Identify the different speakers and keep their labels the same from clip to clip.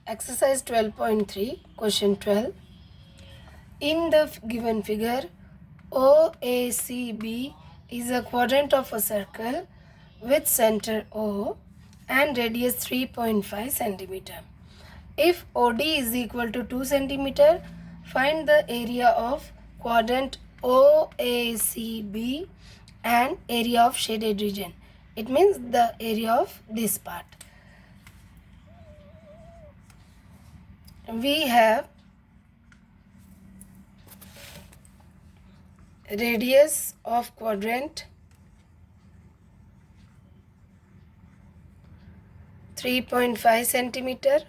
Speaker 1: Exercise 12.3, question 12. In the given figure, OACB is a quadrant of a circle with center O and radius 3.5 centimeter. If OD is equal to 2 centimeter, find the area of quadrant OACB and area of shaded region. It means the area of this part. We have radius of quadrant 3.5 centimeter.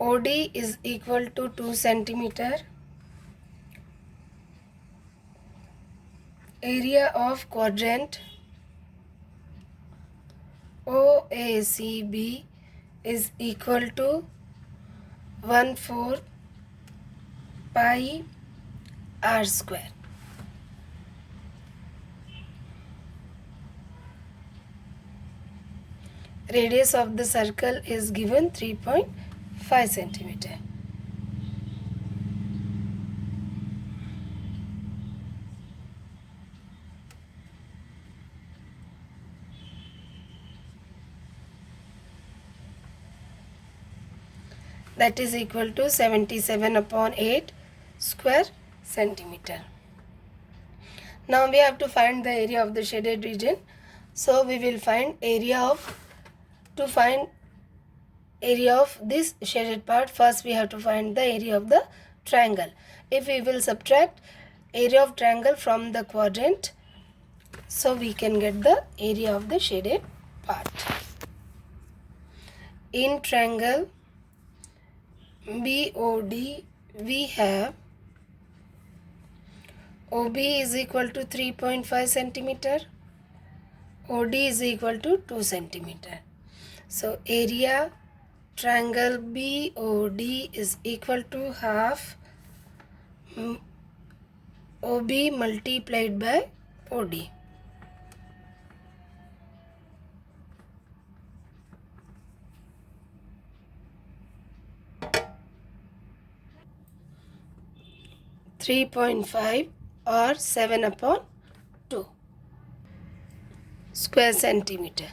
Speaker 1: OD is equal to 2 centimeter. Area of quadrant OACB is equal to 1/4 pi r square. Radius of the circle is given 3.5 centimeter. That is equal to 77/8 square centimeter. Now we have to find the area of the shaded region. So we will find area of this shaded part. First we have to find the area of the triangle. If we will subtract area of triangle from the quadrant, so we can get the area of the shaded part. In triangle BOD, we have OB is equal to 3.5 centimeter, OD is equal to 2 centimeter. So area triangle BOD is equal to half OB multiplied by OD. (3.5) or 7/2 square centimeter.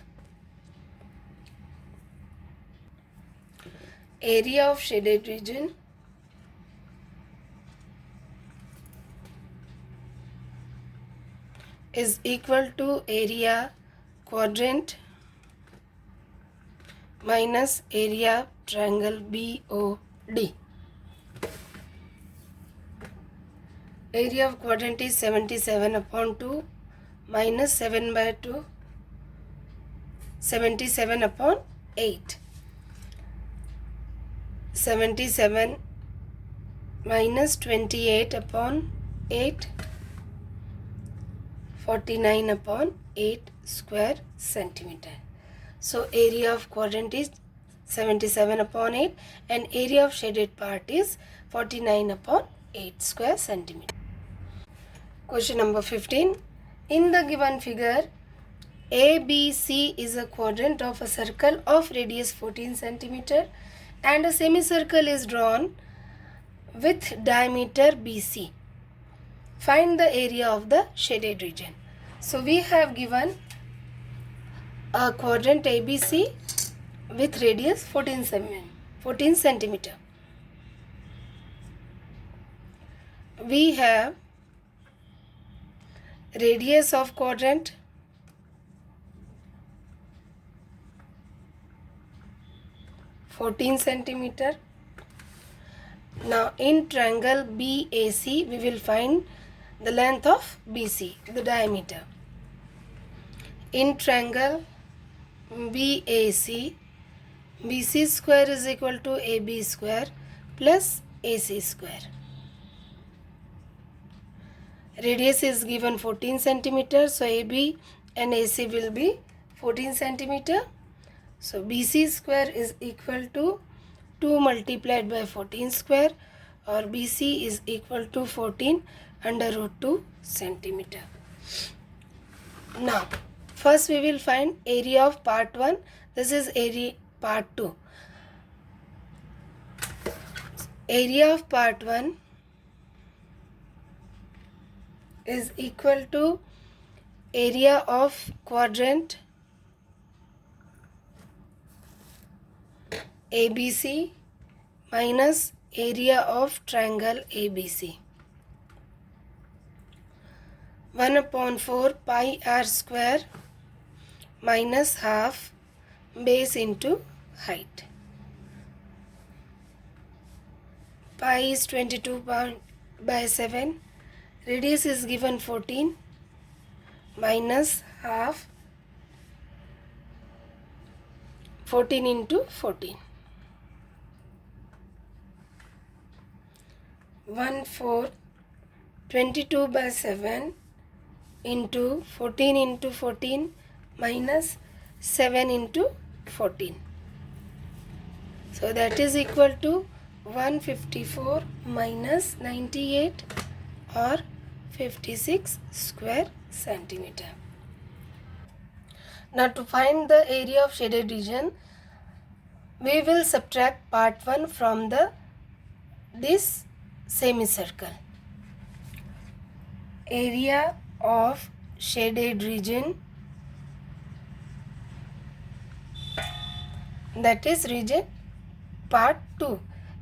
Speaker 1: Area of shaded region is equal to area quadrant minus area triangle BOD. Area of quadrant is 77/2 minus 7/2, 77/8. 77 minus 28/8, 49/8 square centimeter. So area of quadrant is 77/8 and area of shaded part is 49/8 square centimeter. Question number 15. In the given figure, ABC is a quadrant of a circle of radius 14 centimeter and a semicircle is drawn with diameter BC. Find the area of the shaded region. So we have given a quadrant ABC with radius 14 centimeter. We have radius of quadrant (14 centimeter). Now in triangle BAC, we will find the length of BC, the diameter. In triangle BAC, BC square is equal to AB square plus AC square. Radius is given 14 centimeter, so AB and AC will be 14 centimeter. So BC square is equal to 2 multiplied by 14 square, or BC is equal to 14 under root 2 centimeter. Now first we will find area of part 1. This is area part 2. Area of part 1 is equal to area of quadrant ABC minus area of triangle ABC. 1/4 pi r square minus half base into height. Pi is 22/7. Radius is given 14 minus half 14 into 14. 1/4 22/7 into 14 into 14 minus 7 into 14. So that is equal to 154 minus 98 or 56 square centimeter. Now to find the area of shaded region, we will subtract part 1 from this semicircle. Area of shaded region, that is region part 2,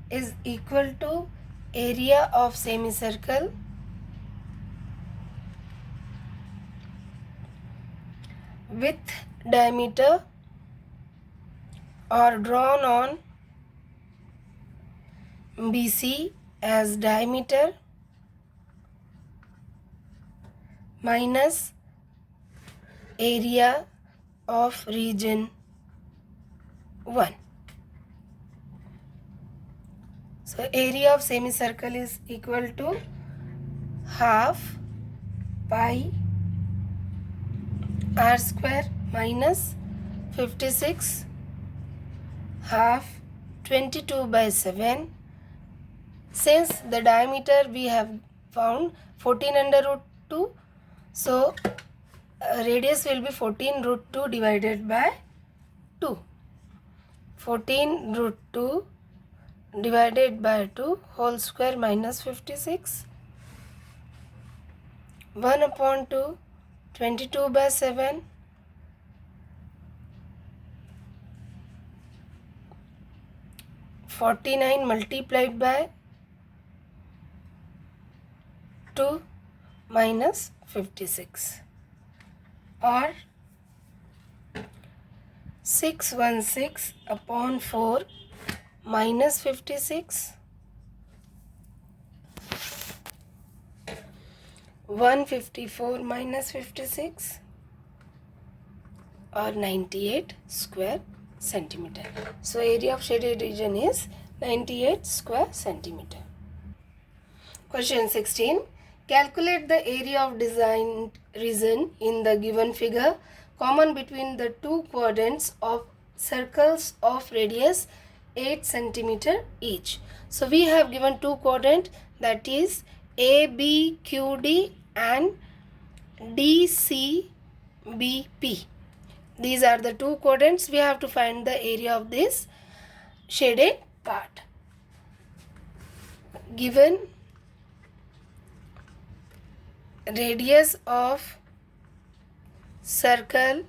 Speaker 1: is equal to area of semicircle with diameter or drawn on BC as diameter minus area of region 1. So area of semicircle is equal to half pi r square minus 56 half 22/7. Since the diameter we have found 14 under root 2, so radius will be 14 root 2 divided by 2. 14 root 2 divided by 2 whole square minus 56. 1/2 22/7 49 multiplied by 2 minus 56 or 616/4 minus 56. 154 minus 56 or 98 square centimeter. So area of shaded region is 98 square centimeter. Question 16. Calculate the area of designed region in the given figure common between the two quadrants of circles of radius 8 centimeter each. So we have given two quadrants, that is ABQD and DCBP. These are the two quadrants. We have to find the area of this shaded part. Given radius of circle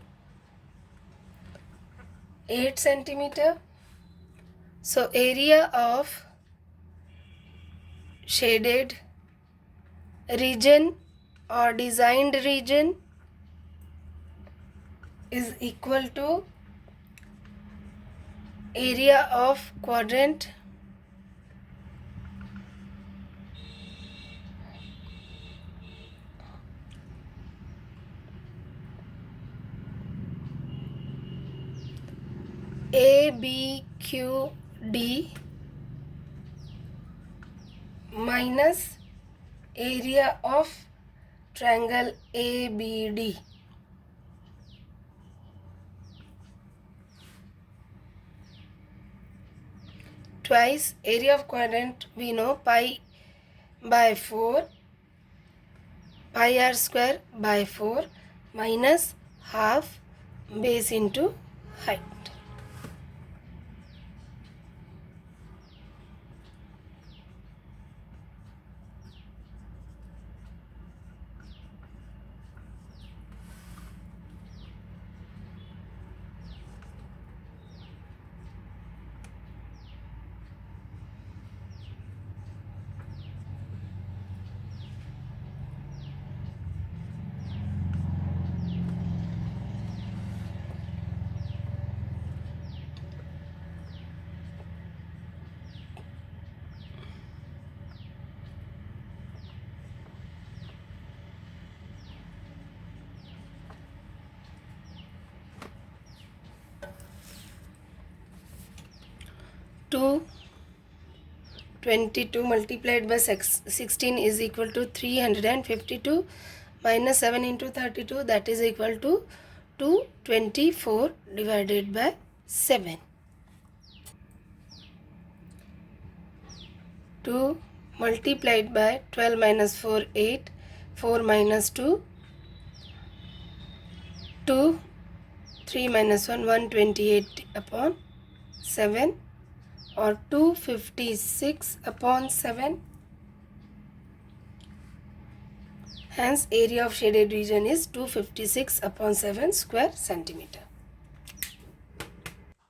Speaker 1: 8 centimeter, so area of shaded region or designed region is equal to area of quadrant ABQD minus area of triangle ABD. Twice area of quadrant we know pi by 4, pi r square by 4 minus half base into height. 222 multiplied by 16 is equal to 352 minus 7 into 32, that is equal to 224 divided by 7. 2 multiplied by 12 minus 4, 8, 4 minus 2, 2, 3 minus 1, 128 upon 7, or 256 upon 7. Hence area of shaded region is 256 upon 7 square centimeter.